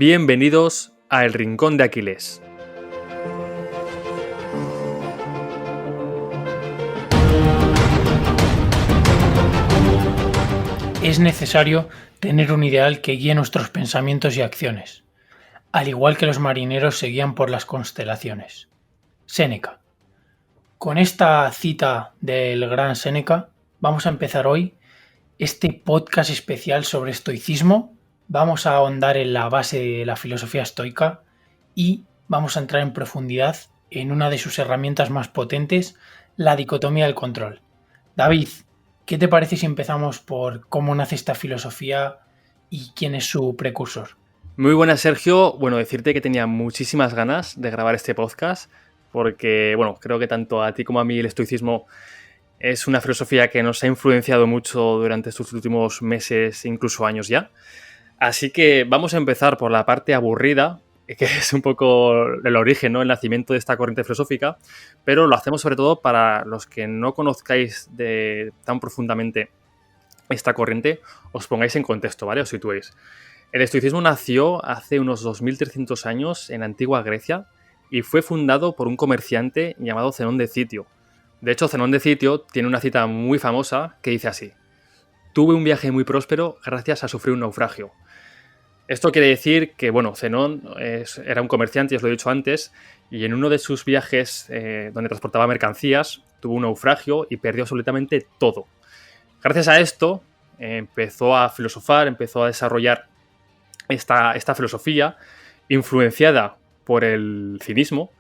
Bienvenidos a El Rincón de Aquiles. Es necesario tener un ideal que guíe nuestros pensamientos y acciones, al igual que los marineros se guían por las constelaciones. Séneca. Con esta cita del gran Séneca, vamos a empezar hoy este podcast especial sobre estoicismo. Vamos a ahondar en la base de la filosofía estoica y vamos a entrar en profundidad en una de sus herramientas más potentes, la dicotomía del control. David, ¿qué te parece si empezamos por cómo nace esta filosofía y quién es su precursor? Muy buenas, Sergio. Bueno, decirte que tenía muchísimas ganas de grabar este podcast porque, creo que tanto a ti como a mí el estoicismo es una filosofía que nos ha influenciado mucho durante estos últimos meses, incluso años ya. Así que vamos a empezar por la parte aburrida, que es un poco el origen, ¿no? El nacimiento de esta corriente filosófica, pero lo hacemos sobre todo para los que no conozcáis tan profundamente esta corriente, os pongáis en contexto, ¿vale? Os situéis. El estoicismo nació hace unos 2300 años en antigua Grecia y fue fundado por un comerciante llamado Zenón de Citio. De hecho, Zenón de Citio tiene una cita muy famosa que dice así: tuve un viaje muy próspero gracias a sufrir un naufragio. Esto quiere decir que, Zenón era un comerciante, ya os lo he dicho antes, y en uno de sus viajes donde transportaba mercancías tuvo un naufragio y perdió absolutamente todo. Gracias a esto empezó a filosofar, empezó a desarrollar esta filosofía influenciada por el cinismo,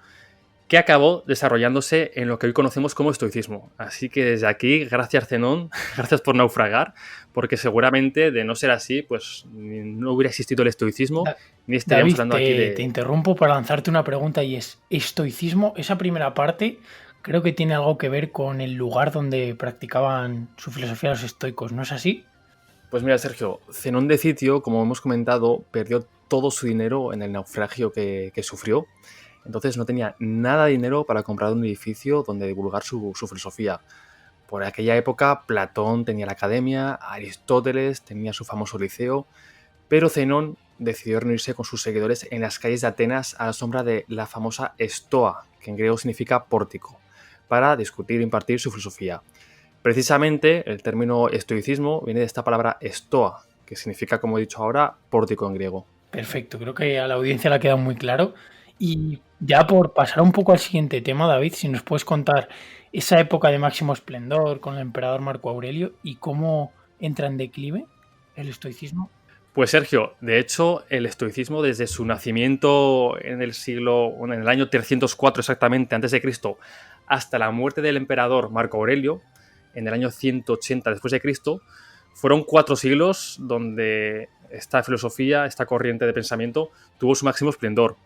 que acabó desarrollándose en lo que hoy conocemos como estoicismo. Así que desde aquí, gracias Zenón, gracias por naufragar, porque seguramente de no ser así, pues no hubiera existido el estoicismo, ni estaríamos David, hablando aquí de... te interrumpo para lanzarte una pregunta y es, ¿estoicismo, esa primera parte, creo que tiene algo que ver con el lugar donde practicaban su filosofía los estoicos, ¿no es así? Pues mira, Sergio, Zenón de Citio, como hemos comentado, perdió todo su dinero en el naufragio que sufrió. Entonces no tenía nada de dinero para comprar un edificio donde divulgar su filosofía. Por aquella época, Platón tenía la academia, Aristóteles tenía su famoso liceo, pero Zenón decidió reunirse con sus seguidores en las calles de Atenas a la sombra de la famosa Estoa, que en griego significa pórtico, para discutir e impartir su filosofía. Precisamente el término estoicismo viene de esta palabra estoa, que significa, como he dicho ahora, pórtico en griego. Perfecto, creo que a la audiencia le ha quedado muy claro. Y ya por pasar un poco al siguiente tema, David, si nos puedes contar esa época de máximo esplendor con el emperador Marco Aurelio y cómo entra en declive el estoicismo. Pues Sergio, de hecho, el estoicismo desde su nacimiento en el año 304 exactamente, antes de Cristo, hasta la muerte del emperador Marco Aurelio, en el año 180 después de Cristo, fueron 4 siglos donde esta filosofía, esta corriente de pensamiento, tuvo su máximo esplendor.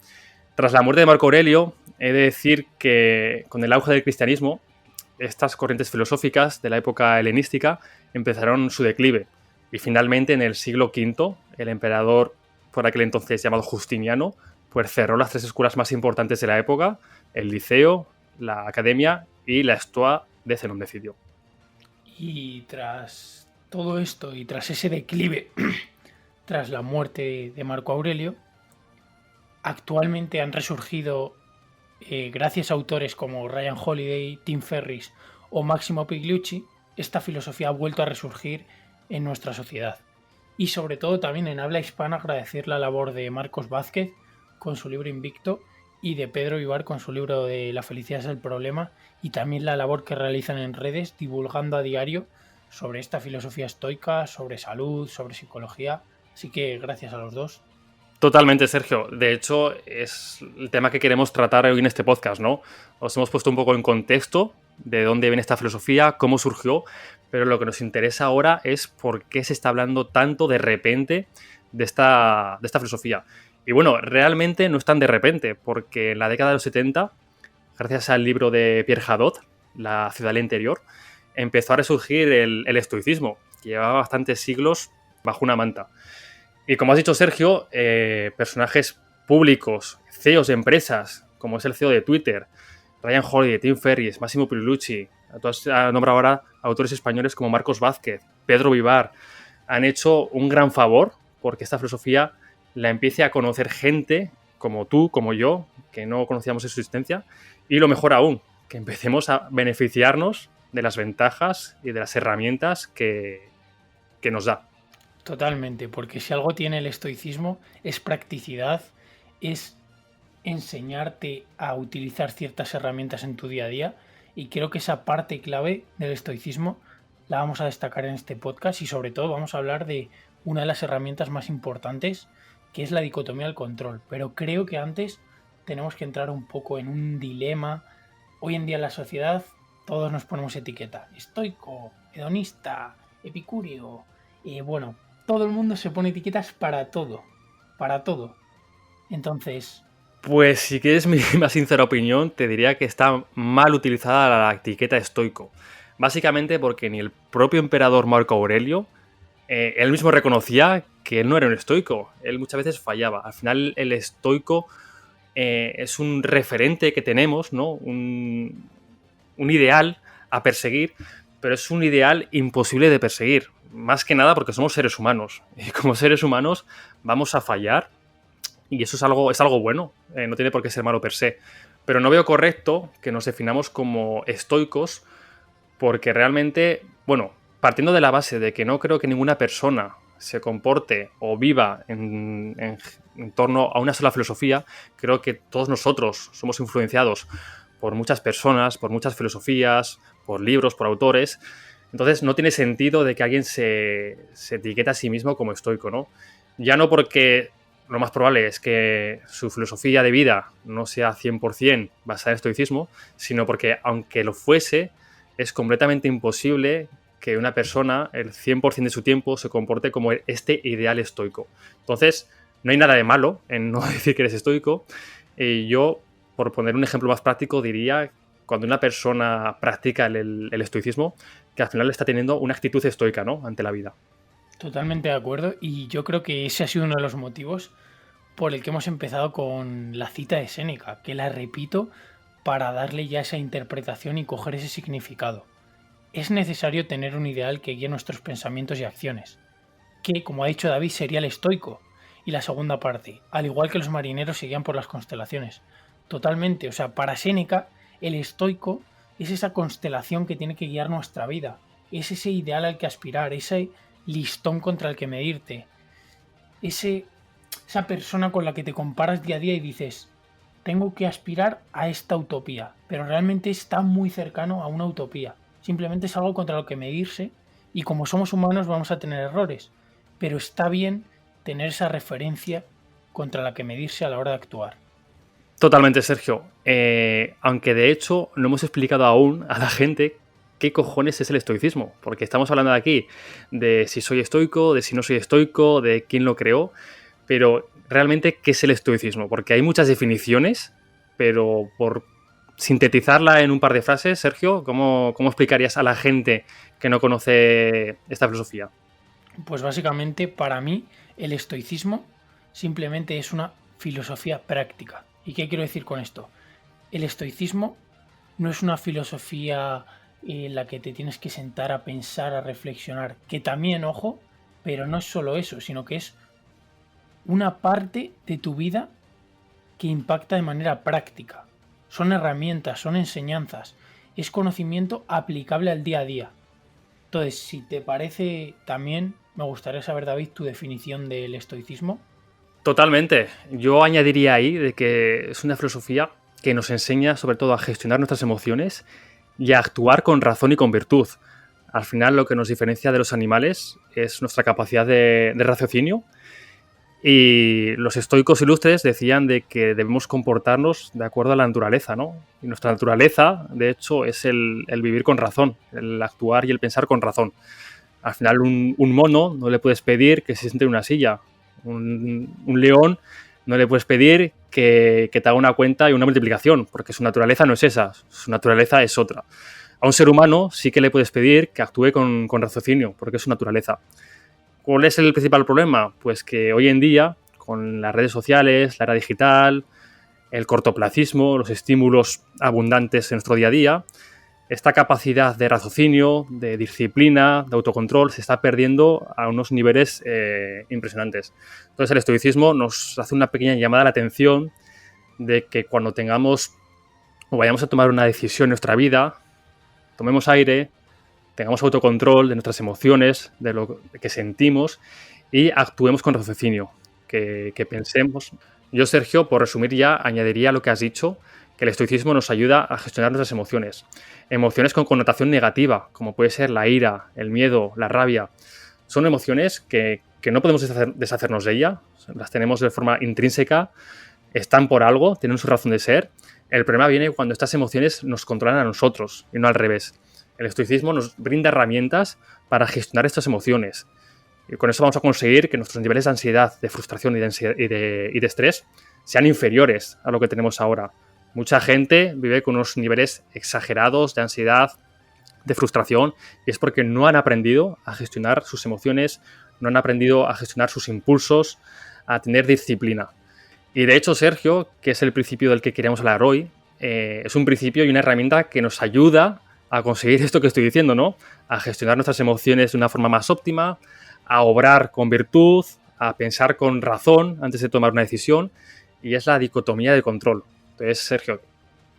Tras la muerte de Marco Aurelio, he de decir que con el auge del cristianismo, estas corrientes filosóficas de la época helenística empezaron su declive. Y finalmente, en el siglo V, el emperador, por aquel entonces llamado Justiniano, pues cerró las 3 escuelas más importantes de la época: el Liceo, la Academia y la Estoa de Zenón de Citio. Y tras todo esto y tras ese declive, tras la muerte de Marco Aurelio, actualmente han resurgido, gracias a autores como Ryan Holiday, Tim Ferriss o Massimo Pigliucci, esta filosofía ha vuelto a resurgir en nuestra sociedad. Y sobre todo también en habla hispana agradecer la labor de Marcos Vázquez con su libro Invicto y de Pedro Vivar con su libro de La felicidad es el problema, y también la labor que realizan en redes divulgando a diario sobre esta filosofía estoica, sobre salud, sobre psicología. Así que gracias a los dos. Totalmente, Sergio. De hecho, es el tema que queremos tratar hoy en este podcast, ¿no? Os hemos puesto un poco en contexto de dónde viene esta filosofía, cómo surgió, pero lo que nos interesa ahora es por qué se está hablando tanto de repente de esta filosofía. Y bueno, realmente no es tan de repente, porque en la década de los 70, gracias al libro de Pierre Hadot, La ciudad del interior, empezó a resurgir el estoicismo, que llevaba bastantes siglos bajo una manta. Y como has dicho, Sergio, personajes públicos, CEOs de empresas, como es el CEO de Twitter, Ryan Holiday, Tim Ferriss, Massimo Pigliucci, tú has nombrado ahora autores españoles como Marcos Vázquez, Pedro Vivar, han hecho un gran favor porque esta filosofía la empiece a conocer gente como tú, como yo, que no conocíamos su existencia, y lo mejor aún, que empecemos a beneficiarnos de las ventajas y de las herramientas que nos da. Totalmente, porque si algo tiene el estoicismo es practicidad, es enseñarte a utilizar ciertas herramientas en tu día a día, y creo que esa parte clave del estoicismo la vamos a destacar en este podcast, y sobre todo vamos a hablar de una de las herramientas más importantes, que es la dicotomía del control. Pero creo que antes tenemos que entrar un poco en un dilema. Hoy en día en la sociedad todos nos ponemos etiqueta: estoico, hedonista, epicúreo. Bueno, todo el mundo se pone etiquetas para todo, para todo. Entonces, Pues si quieres mi más sincera opinión, te diría que está mal utilizada la etiqueta estoico. Básicamente porque ni el propio emperador Marco Aurelio, él mismo reconocía que él no era un estoico. Él muchas veces fallaba. Al final el estoico es un referente que tenemos, ¿no? Un ideal a perseguir, pero es un ideal imposible de perseguir. Más que nada porque somos seres humanos. Y como seres humanos vamos a fallar. Y eso es algo bueno, no tiene por qué ser malo per se. Pero no veo correcto que nos definamos como estoicos porque realmente, bueno, partiendo de la base de que no creo que ninguna persona se comporte o viva en torno a una sola filosofía, creo que todos nosotros somos influenciados por muchas personas, por muchas filosofías, por libros, por autores. Entonces no tiene sentido de que alguien se etiquete a sí mismo como estoico, ¿no? Ya no porque lo más probable es que su filosofía de vida no sea 100% basada en estoicismo, sino porque, aunque lo fuese, es completamente imposible que una persona, el 100% de su tiempo, se comporte como este ideal estoico. Entonces, no hay nada de malo en no decir que eres estoico. Y yo, por poner un ejemplo más práctico, diría, cuando una persona practica el estoicismo, que al final está teniendo una actitud estoica, ¿no?, ante la vida. totalmente de acuerdo, y yo creo que ese ha sido uno de los motivos por el que hemos empezado con la cita de Séneca, que la repito para darle ya esa interpretación y coger ese significado. Es necesario tener un ideal que guíe nuestros pensamientos y acciones, que, como ha dicho David, sería el estoico. Y la segunda parte, al igual que los marineros se guían por las constelaciones. Totalmente, o sea, para Séneca, el estoico es esa constelación que tiene que guiar nuestra vida, es ese ideal al que aspirar, ese listón contra el que medirte, esa persona con la que te comparas día a día y dices: tengo que aspirar a esta utopía, pero realmente está muy cercano a una utopía. Simplemente es algo contra lo que medirse, y como somos humanos vamos a tener errores, pero está bien tener esa referencia contra la que medirse a la hora de actuar. Totalmente, Sergio. Aunque de hecho no hemos explicado aún a la gente qué cojones es el estoicismo, porque estamos hablando de aquí de si soy estoico, de si no soy estoico, de quién lo creó, pero realmente, ¿qué es el estoicismo? Porque hay muchas definiciones, pero por sintetizarla en un par de frases, Sergio, ¿cómo explicarías a la gente que no conoce esta filosofía? Pues básicamente para mí el estoicismo simplemente es una filosofía práctica. ¿Y qué quiero decir con esto? El estoicismo no es una filosofía en la que te tienes que sentar a pensar, a reflexionar, que también, ojo, pero no es solo eso, sino que es una parte de tu vida que impacta de manera práctica. Son herramientas, son enseñanzas, es conocimiento aplicable al día a día. Entonces, si te parece, también me gustaría saber, David, tu definición del estoicismo. Totalmente. Yo añadiría ahí de que es una filosofía que nos enseña sobre todo a gestionar nuestras emociones y a actuar con razón y con virtud. Al final lo que nos diferencia de los animales es nuestra capacidad de raciocinio, y los estoicos ilustres decían de que debemos comportarnos de acuerdo a la naturaleza, ¿no? Y nuestra naturaleza, de hecho, es el vivir con razón, el actuar y el pensar con razón. Al final un mono no le puedes pedir que se siente en una silla. Un león no le puedes pedir que te haga una cuenta y una multiplicación, porque su naturaleza no es esa, su naturaleza es otra. A un ser humano sí que le puedes pedir que actúe con raciocinio, porque es su naturaleza. ¿Cuál es el principal problema? Pues que hoy en día, con las redes sociales, la era digital, el cortoplacismo, los estímulos abundantes en nuestro día a día, esta capacidad de raciocinio, de disciplina, de autocontrol, se está perdiendo a unos niveles impresionantes. Entonces el estoicismo nos hace una pequeña llamada a la atención de que cuando tengamos o vayamos a tomar una decisión en nuestra vida, tomemos aire, tengamos autocontrol de nuestras emociones, de lo que sentimos y actuemos con raciocinio, que pensemos. Yo, Sergio, por resumir ya, añadiría lo que has dicho, que el estoicismo nos ayuda a gestionar nuestras emociones. Emociones con connotación negativa, como puede ser la ira, el miedo, la rabia. Son emociones que no podemos deshacernos de ellas, las tenemos de forma intrínseca, están por algo, tienen su razón de ser. El problema viene cuando estas emociones nos controlan a nosotros y no al revés. El estoicismo nos brinda herramientas para gestionar estas emociones. Y con eso vamos a conseguir que nuestros niveles de ansiedad, de frustración y de estrés sean inferiores a lo que tenemos ahora. Mucha gente vive con unos niveles exagerados de ansiedad, de frustración, y es porque no han aprendido a gestionar sus emociones, no han aprendido a gestionar sus impulsos, a tener disciplina. Y de hecho, Sergio, que es el principio del que queríamos hablar hoy, es un principio y una herramienta que nos ayuda a conseguir esto que estoy diciendo, ¿no? A gestionar nuestras emociones de una forma más óptima, a obrar con virtud, a pensar con razón antes de tomar una decisión, y es la dicotomía de control. Entonces, Sergio,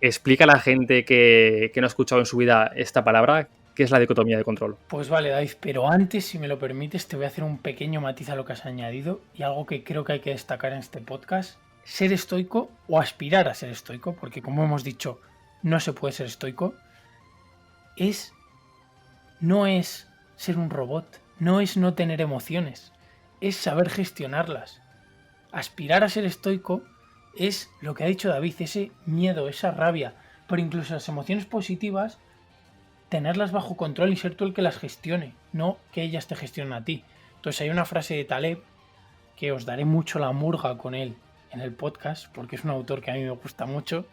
explica a la gente que no ha escuchado en su vida esta palabra, ¿qué es la dicotomía de control? Pues vale, David, pero antes, si me lo permites, te voy a hacer un pequeño matiz a lo que has añadido y algo que creo que hay que destacar en este podcast. Ser estoico o aspirar a ser estoico, porque como hemos dicho, no se puede ser estoico, no es ser un robot, no es no tener emociones, es saber gestionarlas. Aspirar a ser estoico es lo que ha dicho David, ese miedo, esa rabia, pero incluso las emociones positivas, tenerlas bajo control y ser tú el que las gestione, no que ellas te gestionen a ti. Entonces hay una frase de Taleb, que os daré mucho la murga con él en el podcast, porque es un autor que a mí me gusta mucho,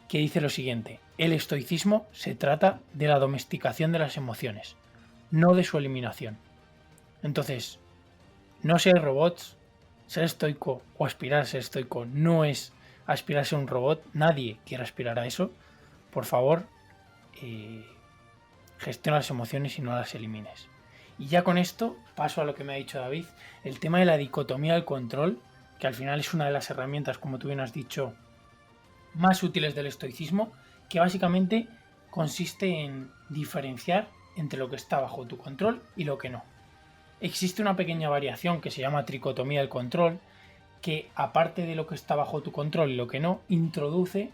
que dice lo siguiente: el estoicismo se trata de la domesticación de las emociones, no de su eliminación. Entonces, no ser robots, ser estoico o aspirar a ser estoico no es aspirar a ser un robot, nadie quiere aspirar a eso. Por favor, gestiona las emociones y no las elimines. Y ya con esto paso a lo que me ha dicho David, el tema de la dicotomía del control, que al final es una de las herramientas, como tú bien has dicho, más útiles del estoicismo, que básicamente consiste en diferenciar entre lo que está bajo tu control y lo que no. Existe una pequeña variación que se llama tricotomía del control, que aparte de lo que está bajo tu control y lo que no, introduce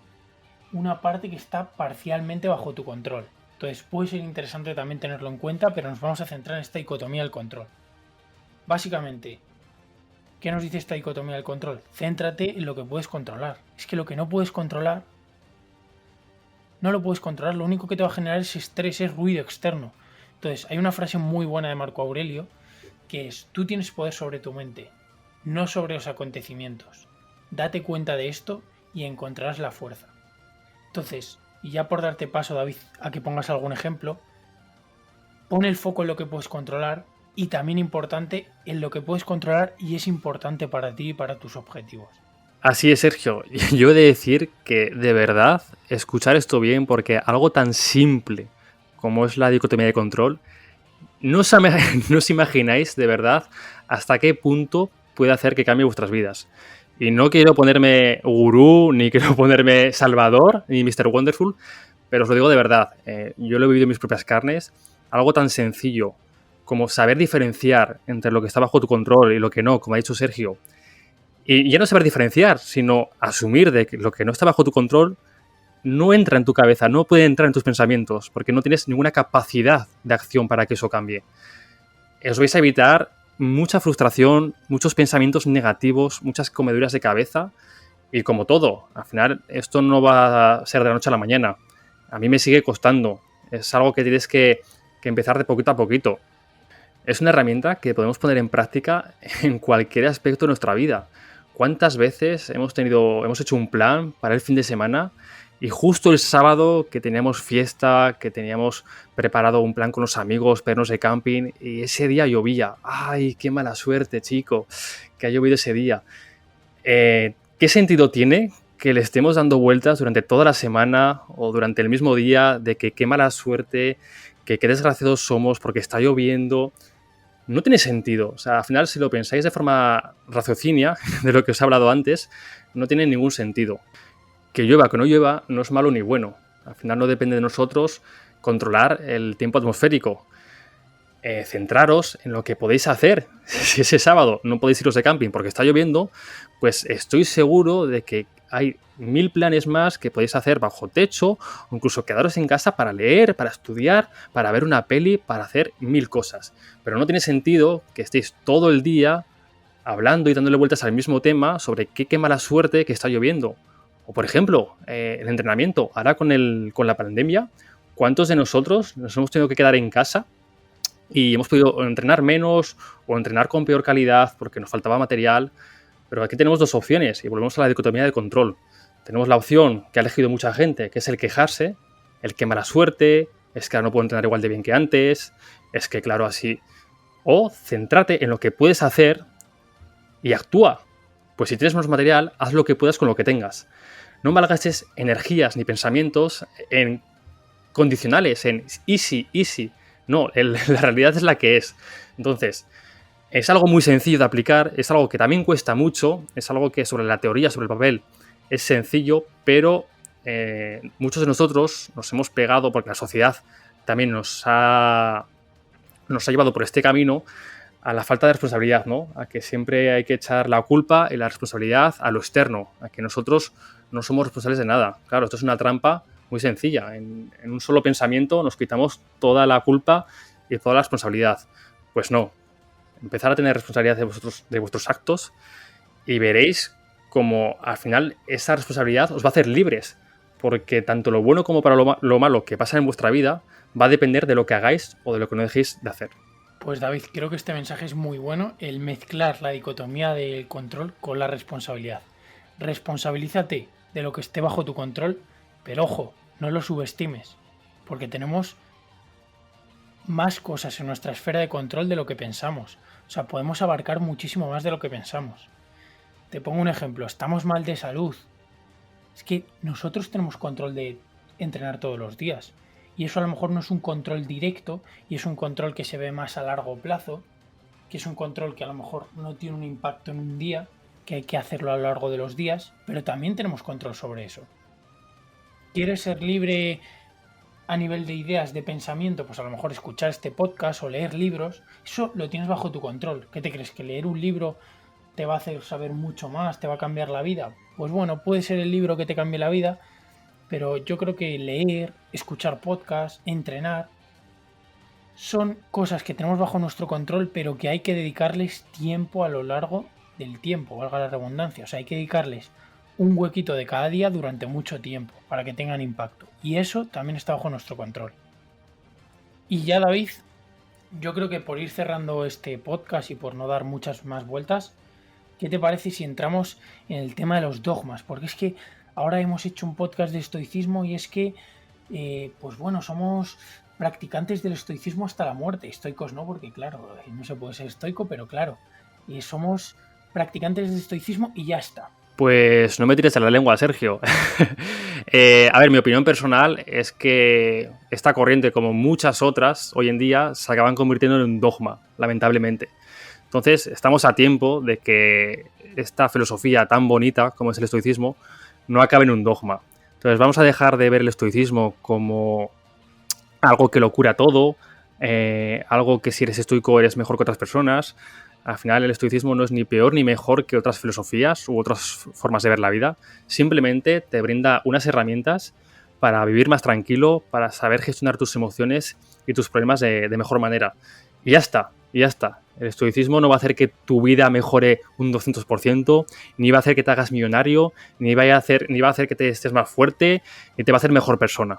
una parte que está parcialmente bajo tu control. Entonces puede ser interesante también tenerlo en cuenta, pero nos vamos a centrar en esta dicotomía del control. Básicamente, ¿qué nos dice esta dicotomía del control? Céntrate en lo que puedes controlar. Es que lo que no puedes controlar, no lo puedes controlar. Lo único que te va a generar es estrés, es ruido externo. Entonces, hay una frase muy buena de Marco Aurelio, que es: tú tienes poder sobre tu mente, no sobre los acontecimientos. Date cuenta de esto y encontrarás la fuerza. Entonces, y ya por darte paso, David, a que pongas algún ejemplo, pon el foco en lo que puedes controlar y también importante en lo que puedes controlar y es importante para ti y para tus objetivos. Así es, Sergio. Yo he de decir que, de verdad, escuchar esto bien, porque algo tan simple como es la dicotomía de control, no os imagináis, de verdad, hasta qué punto puede hacer que cambie vuestras vidas. Y no quiero ponerme gurú, ni quiero ponerme salvador, ni Mr. Wonderful, pero os lo digo de verdad. Yo lo he vivido en mis propias carnes. Algo tan sencillo como saber diferenciar entre lo que está bajo tu control y lo que no, como ha dicho Sergio. Y ya no saber diferenciar, sino asumir de que lo que no está bajo tu control no entra en tu cabeza, no puede entrar en tus pensamientos, porque no tienes ninguna capacidad de acción para que eso cambie. Os vais a evitar mucha frustración, muchos pensamientos negativos, muchas comeduras de cabeza, y como todo, al final esto no va a ser de la noche a la mañana. A mí me sigue costando, es algo que tienes que empezar de poquito a poquito. Es una herramienta que podemos poner en práctica en cualquier aspecto de nuestra vida. ¿Cuántas veces hemos hecho un plan para el fin de semana y justo el sábado que teníamos fiesta, que teníamos preparado un plan con los amigos, pernos de camping, y ese día llovía? ¡Ay, qué mala suerte, chico! Que ha llovido ese día. ¿Qué sentido tiene que le estemos dando vueltas durante toda la semana o durante el mismo día de que qué mala suerte, que qué desgraciados somos porque está lloviendo. No tiene sentido. O sea, al final, si lo pensáis de forma raciocinia, de lo que os he hablado antes, no tiene ningún sentido. Que llueva o que no llueva no es malo ni bueno. Al final no depende de nosotros controlar el tiempo atmosférico. Centraros en lo que podéis hacer. Si ese sábado no podéis iros de camping porque está lloviendo, pues estoy seguro de que hay 1000 planes más que podéis hacer bajo techo, o incluso quedaros en casa para leer, para estudiar, para ver una peli, para hacer 1000 cosas. Pero no tiene sentido que estéis todo el día hablando y dándole vueltas al mismo tema sobre qué mala suerte que está lloviendo. O por ejemplo, el entrenamiento. Ahora con la pandemia, ¿cuántos de nosotros nos hemos tenido que quedar en casa y hemos podido entrenar menos o entrenar con peor calidad porque nos faltaba material? Pero aquí tenemos dos opciones y volvemos a la dicotomía de control. Tenemos la opción que ha elegido mucha gente, que es el quejarse, el que mala suerte, es que ahora no puedo entrenar igual de bien que antes, es que claro así. O centrarte en lo que puedes hacer y actúa. Pues si tienes menos material, haz lo que puedas con lo que tengas. No malgastes energías ni pensamientos en condicionales, en easy, easy. No, la realidad es la que es. Entonces, es algo muy sencillo de aplicar, es algo que también cuesta mucho, es algo que sobre la teoría, sobre el papel, es sencillo, pero muchos de nosotros nos hemos pegado, porque la sociedad también nos ha llevado por este camino, a la falta de responsabilidad, ¿no? A que siempre hay que echar la culpa y la responsabilidad a lo externo, a que nosotros no somos responsables de nada. Claro, esto es una trampa muy sencilla. En un solo pensamiento nos quitamos toda la culpa y toda la responsabilidad. Pues no. Empezar a tener responsabilidad de vuestros actos y veréis como al final esa responsabilidad os va a hacer libres, porque tanto lo bueno como para lo malo que pasa en vuestra vida va a depender de lo que hagáis o de lo que no dejéis de hacer. Pues David, creo que este mensaje es muy bueno, el mezclar la dicotomía del control con la responsabilidad. Responsabilízate de lo que esté bajo tu control, pero ojo, no lo subestimes, porque tenemos más cosas en nuestra esfera de control de lo que pensamos. O sea, podemos abarcar muchísimo más de lo que pensamos. Te pongo un ejemplo, estamos mal de salud. Es que nosotros tenemos control de entrenar todos los días. Y eso a lo mejor no es un control directo y es un control que se ve más a largo plazo, que es un control que a lo mejor no tiene un impacto en un día, que hay que hacerlo a lo largo de los días, pero también tenemos control sobre eso. ¿Quieres ser libre a nivel de ideas, de pensamiento? Pues a lo mejor escuchar este podcast o leer libros, eso lo tienes bajo tu control. ¿Qué te crees? ¿Que leer un libro te va a hacer saber mucho más, te va a cambiar la vida? Pues bueno, puede ser el libro que te cambie la vida, pero yo creo que leer, escuchar podcasts, entrenar, son cosas que tenemos bajo nuestro control, pero que hay que dedicarles tiempo a lo largo del tiempo, valga la redundancia. O sea, hay que dedicarles un huequito de cada día durante mucho tiempo para que tengan impacto. Y eso también está bajo nuestro control. Y ya, David, yo creo que por ir cerrando este podcast y por no dar muchas más vueltas, ¿qué te parece si entramos en el tema de los dogmas? Porque es que ahora hemos hecho un podcast de estoicismo y es que, pues bueno, somos practicantes del estoicismo hasta la muerte. Estoicos no, porque claro, no se puede ser estoico, pero claro, somos practicantes del estoicismo y ya está. Pues no me tires a la lengua, Sergio. A ver, mi opinión personal es que esta corriente, como muchas otras hoy en día, se acaban convirtiendo en un dogma, lamentablemente. Entonces, estamos a tiempo de que esta filosofía tan bonita como es el estoicismo no acabe en un dogma. Entonces, vamos a dejar de ver el estoicismo como algo que lo cura todo, algo que si eres estoico eres mejor que otras personas. Al final, el estoicismo no es ni peor ni mejor que otras filosofías u otras formas de ver la vida. Simplemente te brinda unas herramientas para vivir más tranquilo, para saber gestionar tus emociones y tus problemas de mejor manera. Y ya está, y ya está. El estoicismo no va a hacer que tu vida mejore un 200%, ni va a hacer que te hagas millonario, ni va a hacer que te estés más fuerte, ni te va a hacer mejor persona.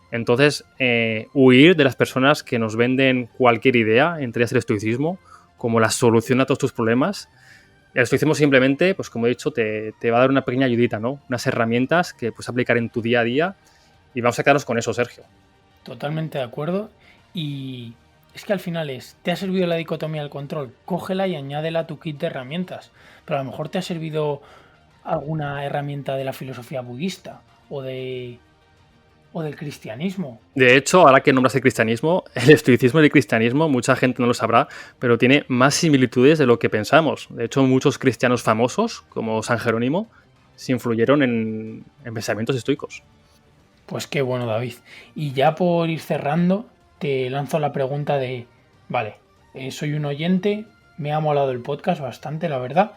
Entonces, huir de las personas que nos venden cualquier idea, entre ellas el estoicismo, como la solución a todos tus problemas. El estoicismo simplemente, pues como he dicho, te va a dar una pequeña ayudita, ¿no? Unas herramientas que puedes aplicar en tu día a día y vamos a quedarnos con eso, Sergio. Totalmente de acuerdo. Y es que al final ¿te ha servido la dicotomía del control? Cógela y añádela a tu kit de herramientas. Pero a lo mejor te ha servido alguna herramienta de la filosofía budista o del cristianismo. De hecho, ahora que nombras el cristianismo, el estoicismo y el cristianismo, mucha gente no lo sabrá, pero tiene más similitudes de lo que pensamos. De hecho, muchos cristianos famosos, como San Jerónimo, se influyeron en pensamientos estoicos. Pues qué bueno, David. Y ya por ir cerrando, te lanzo la pregunta de, vale, soy un oyente, me ha molado el podcast bastante, la verdad,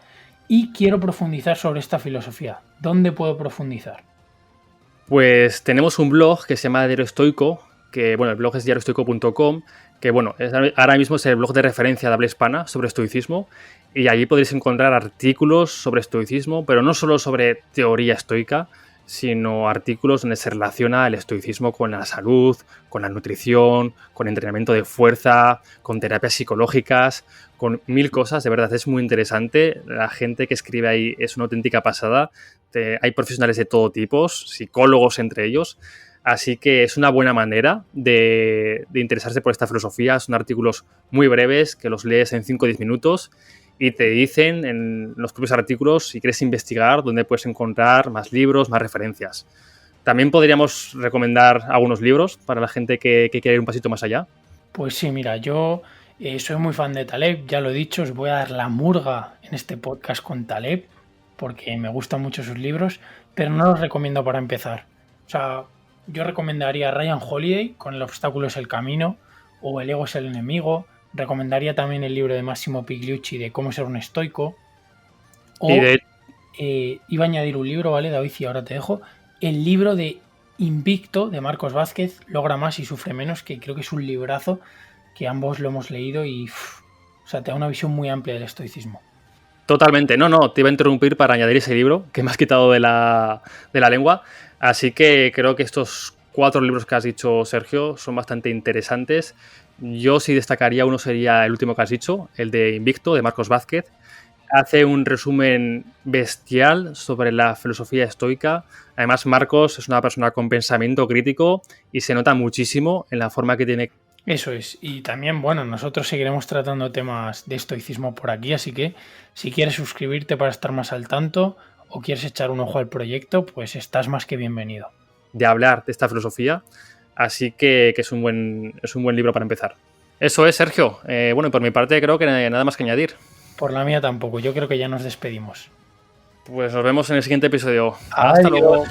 y quiero profundizar sobre esta filosofía. ¿Dónde puedo profundizar? Pues tenemos un blog que se llama Diario Estoico, que bueno, el blog es diarioestoico.com, que bueno, ahora mismo es el blog de referencia de habla hispana sobre estoicismo, y allí podréis encontrar artículos sobre estoicismo, pero no solo sobre teoría estoica, sino artículos donde se relaciona el estoicismo con la salud, con la nutrición, con entrenamiento de fuerza, con terapias psicológicas, con mil cosas. De verdad, es muy interesante. La gente que escribe ahí es una auténtica pasada. Hay profesionales de todo tipo, psicólogos entre ellos. Así que es una buena manera de interesarse por esta filosofía. Son artículos muy breves que los lees en 5 o 10 minutos y te dicen en los propios artículos, si quieres investigar, dónde puedes encontrar más libros, más referencias. También podríamos recomendar algunos libros para la gente que quiere ir un pasito más allá. Pues sí, mira, yo soy muy fan de Taleb, ya lo he dicho, os voy a dar la murga en este podcast con Taleb, porque me gustan mucho sus libros, pero no los recomiendo para empezar. O sea, yo recomendaría Ryan Holiday con El obstáculo es el camino o El ego es el enemigo. Recomendaría también el libro de Massimo Pigliucci de Cómo ser un estoico. O iba a añadir un libro, ¿vale, David? Y ahora te dejo. El libro de Invicto de Marcos Vázquez, Logra más y sufre menos, que creo que es un librazo que ambos lo hemos leído y o sea, te da una visión muy amplia del estoicismo. Totalmente, no, te iba a interrumpir para añadir ese libro que me has quitado de la lengua, así que creo que estos 4 libros que has dicho, Sergio, son bastante interesantes. Yo sí destacaría uno, sería el último que has dicho, el de Invicto, de Marcos Vázquez. Hace un resumen bestial sobre la filosofía estoica. Además, Marcos es una persona con pensamiento crítico y se nota muchísimo en la forma que tiene. Eso es, y también, bueno, nosotros seguiremos tratando temas de estoicismo por aquí, así que si quieres suscribirte para estar más al tanto o quieres echar un ojo al proyecto, pues estás más que bienvenido. De hablar de esta filosofía, así que es un buen libro para empezar. Eso es, Sergio. Bueno, por mi parte creo que nada más que añadir. Por la mía tampoco, yo creo que ya nos despedimos. Pues nos vemos en el siguiente episodio. Hasta luego.